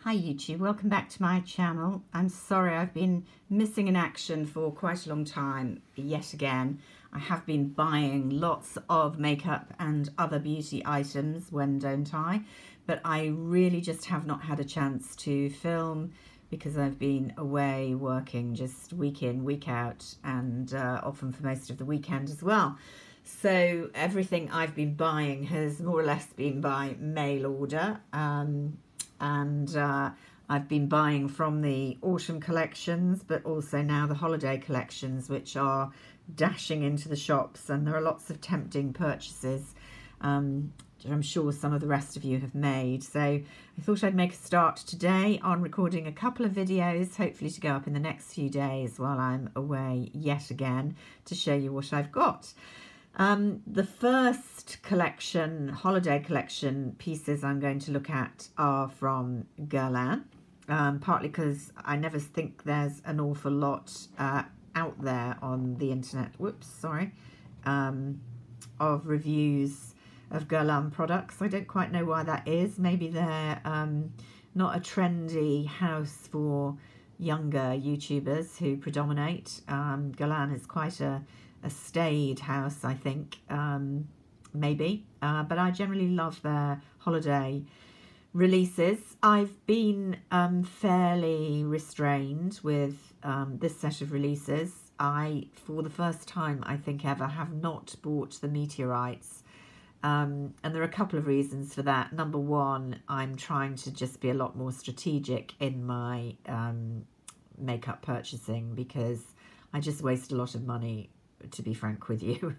Hi YouTube, welcome back to my channel. I'm sorry I've been missing in action for quite a long time yet again. I have been buying lots of makeup and other beauty items, when don't I? But I really just have not had a chance to film because I've been away working just week in, week out, and often for most of the weekend as well. So everything I've been buying has more or less been by mail order. I've been buying from the autumn collections, but also now the holiday collections, which are dashing into the shops, and there are lots of tempting purchases I'm sure some of the rest of you have made. So I thought I'd make a start today on recording a couple of videos, hopefully to go up in the next few days while I'm away yet again, to show you what I've got. The first collection, holiday collection pieces I'm going to look at are from Guerlain, partly because I never think there's an awful lot out there on the internet, of reviews of Guerlain products. I don't quite know why that is. Maybe they're not a trendy house for younger YouTubers who predominate. Guerlain is quite a staid house, I think, maybe, but I generally love their holiday releases. I've been fairly restrained with this set of releases. For the first time, I think ever, have not bought the meteorites, and there are a couple of reasons for that. Number one, I'm trying to just be a lot more strategic in my makeup purchasing, because I just waste a lot of money, to be frank with you.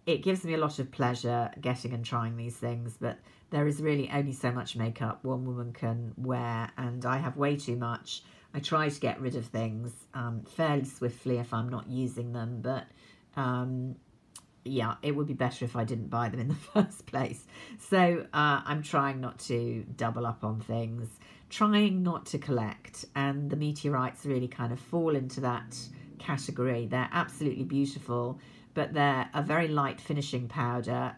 It gives me a lot of pleasure getting and trying these things, but there is really only so much makeup one woman can wear, and I have way too much. I try to get rid of things fairly swiftly if I'm not using them, but yeah, it would be better if I didn't buy them in the first place. So I'm trying not to double up on things, trying not to collect, and the meteorites really kind of fall into that category. They're absolutely beautiful, but they're a very light finishing powder.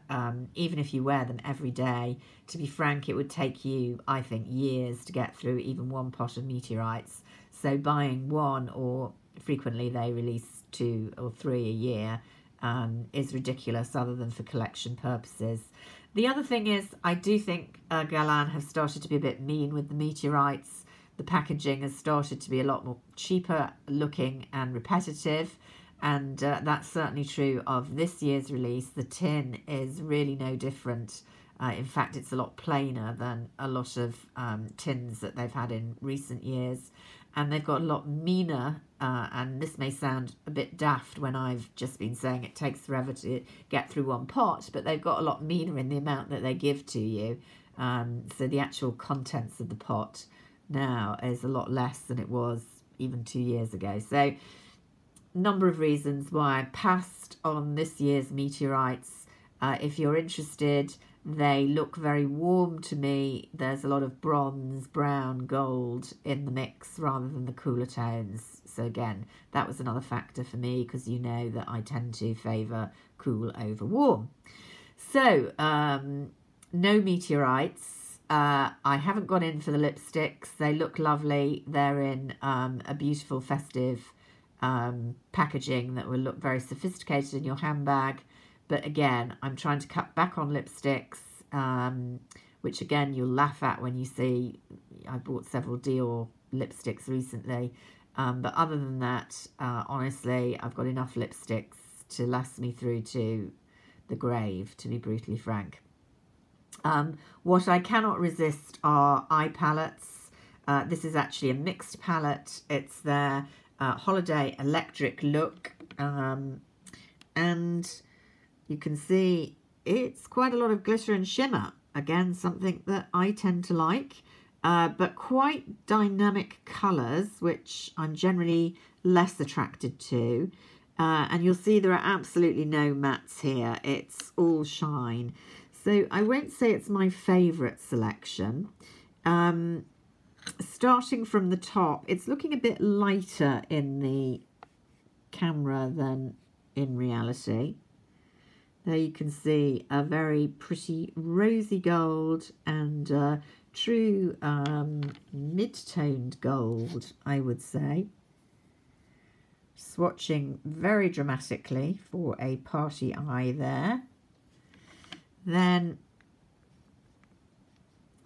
Even if you wear them every day, to be frank, it would take you, I think, years to get through even one pot of meteorites. So buying one, or frequently they release 2 or 3 a year, is ridiculous, other than for collection purposes. The other thing is, I do think Guerlain have started to be a bit mean with the meteorites. The packaging has started to be a lot more cheaper looking and repetitive, and that's certainly true of this year's release. The tin is really no different. In fact, it's a lot plainer than a lot of tins that they've had in recent years, and they've got a lot meaner, and this may sound a bit daft when I've just been saying it takes forever to get through one pot, but they've got a lot meaner in the amount that they give to you. So the actual contents of the pot now is a lot less than it was even 2 years ago. So number of reasons why I passed on this year's meteorites. If you're interested, they look very warm to me. There's a lot of bronze, brown, gold in the mix rather than the cooler tones. So again, that was another factor for me, because you know that I tend to favour cool over warm. So no meteorites. I haven't gone in for the lipsticks. They look lovely. They're in a beautiful festive packaging that will look very sophisticated in your handbag. But again, I'm trying to cut back on lipsticks, which again, you'll laugh at when you see I bought several Dior lipsticks recently. But other than that, honestly, I've got enough lipsticks to last me through to the grave, to be brutally frank. What I cannot resist are eye palettes. This is actually a mixed palette. It's their Holiday Electric look, and you can see it's quite a lot of glitter and shimmer. Again, something that I tend to like, but quite dynamic colours, which I'm generally less attracted to. And you'll see there are absolutely no mattes here. It's all shine. So I won't say it's my favourite selection. Starting from the top, it's looking a bit lighter in the camera than in reality. There you can see a very pretty rosy gold and true mid-toned gold, I would say. Swatching very dramatically for a party eye there. Then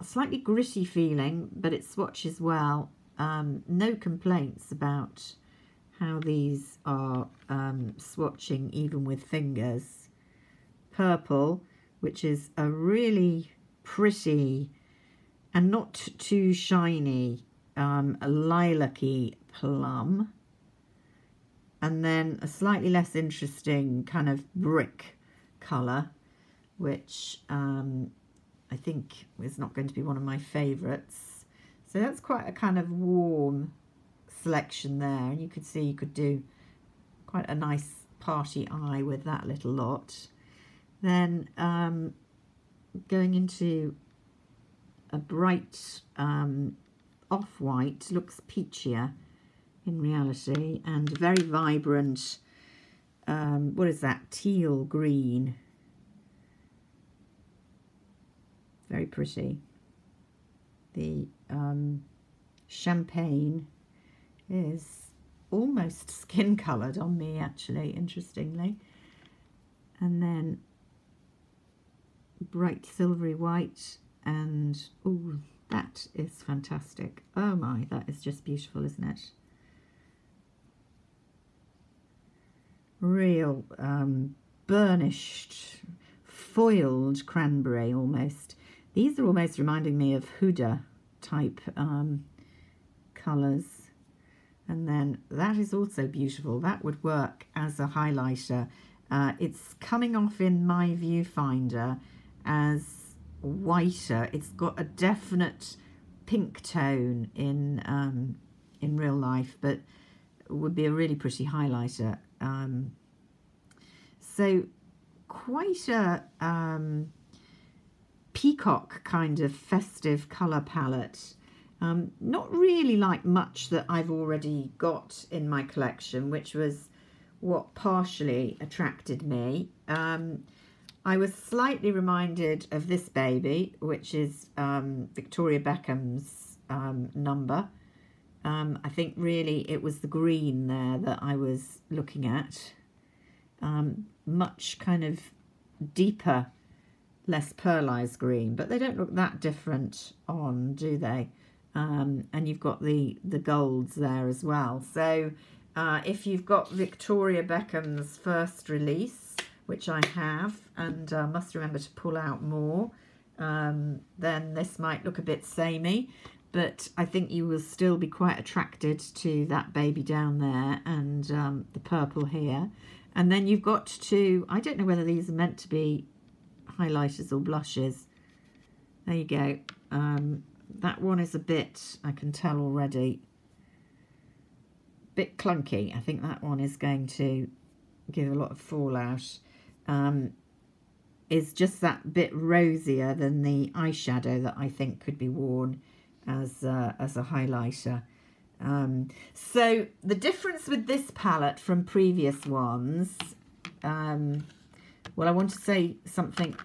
a slightly gritty feeling, but it swatches well. No complaints about how these are swatching even with fingers. Purple, which is a really pretty and not too shiny a lilac-y plum, and then a slightly less interesting kind of brick colour, which I think is not going to be one of my favourites. So that's quite a kind of warm selection there, and you could see you could do quite a nice party eye with that little lot. Then going into a bright off-white, looks peachier in reality, and very vibrant, what is that, teal green. Very pretty. The champagne is almost skin coloured on me, actually, interestingly. And then bright silvery white, and oh, that is fantastic. Oh my, that is just beautiful, isn't it? Real burnished, foiled cranberry almost. These are almost reminding me of Huda type colours. And then that is also beautiful. That would work as a highlighter. It's coming off in my viewfinder as whiter. It's got a definite pink tone in real life, but would be a really pretty highlighter. So quite a peacock kind of festive colour palette. Not really like much that I've already got in my collection, which was what partially attracted me. I was slightly reminded of this baby, which is Victoria Beckham's number. I think really it was the green there that I was looking at. Much kind of deeper, less pearlized green, but they don't look that different on, do they? And you've got the golds there as well. So if you've got Victoria Beckham's first release, which I have, and must remember to pull out more, then this might look a bit samey, but I think you will still be quite attracted to that baby down there and the purple here. And then you've got two, I don't know whether these are meant to be highlighters or blushes. There you go. That one is a bit, I can tell already, bit clunky. I think that one is going to give a lot of fallout. Is just that bit rosier than the eyeshadow that I think could be worn as a highlighter. So the difference with this palette from previous ones, well, I want to say something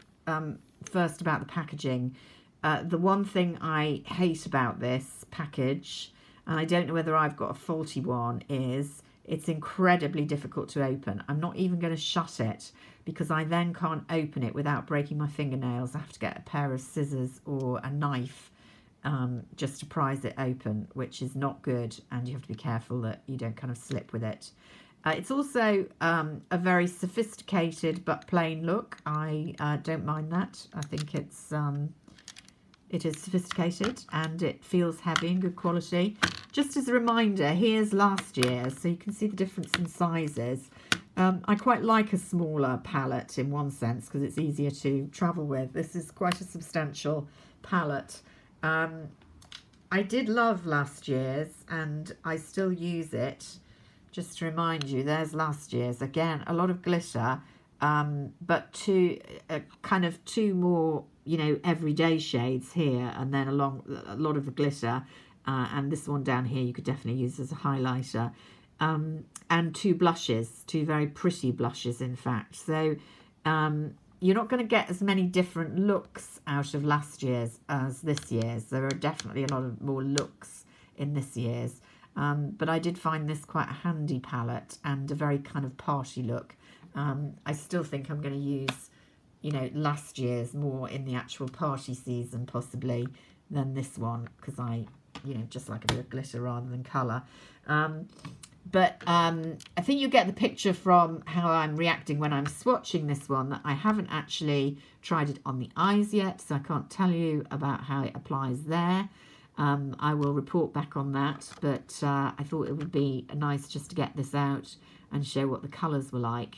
first about the packaging. The one thing I hate about this package, and I don't know whether I've got a faulty one, is it's incredibly difficult to open. I'm not even going to shut it because I then can't open it without breaking my fingernails. I have to get a pair of scissors or a knife just to prise it open, which is not good, and you have to be careful that you don't kind of slip with it. It's also a very sophisticated but plain look. I don't mind that. I think it is sophisticated and it feels heavy and good quality. Just as a reminder, here's last year's, so you can see the difference in sizes. I quite like a smaller palette in one sense because it's easier to travel with. This is quite a substantial palette. I did love last year's and I still use it. Just to remind you, there's last year's. Again, a lot of glitter, but kind of two more, you know, everyday shades here, and then a lot of the glitter, and this one down here you could definitely use as a highlighter, and two blushes, two very pretty blushes, in fact. So you're not going to get as many different looks out of last year's as this year's. There are definitely a lot of more looks in this year's. But I did find this quite a handy palette and a very kind of party look. I still think I'm going to use, you know, last year's more in the actual party season possibly than this one, because I, you know, just like a bit of glitter rather than colour. But I think you get the picture from how I'm reacting when I'm swatching this one, that I haven't actually tried it on the eyes yet, so I can't tell you about how it applies there. I will report back on that, but I thought it would be nice just to get this out and show what the colours were like.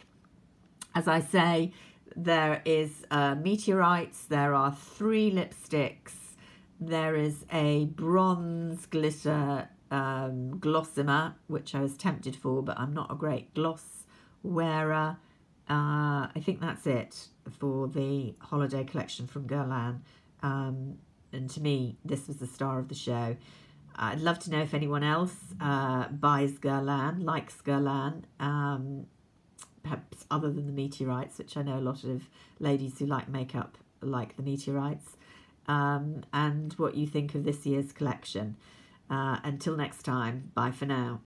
As I say, there is Meteorites, there are 3 lipsticks, there is a bronze glitter Glossimer, which I was tempted for, but I'm not a great gloss wearer. I think that's it for the holiday collection from Guerlain. And to me, this was the star of the show. I'd love to know if anyone else buys Guerlain, likes Guerlain, perhaps other than the Meteorites, which I know a lot of ladies who like makeup like the Meteorites, and what you think of this year's collection. Until next time, bye for now.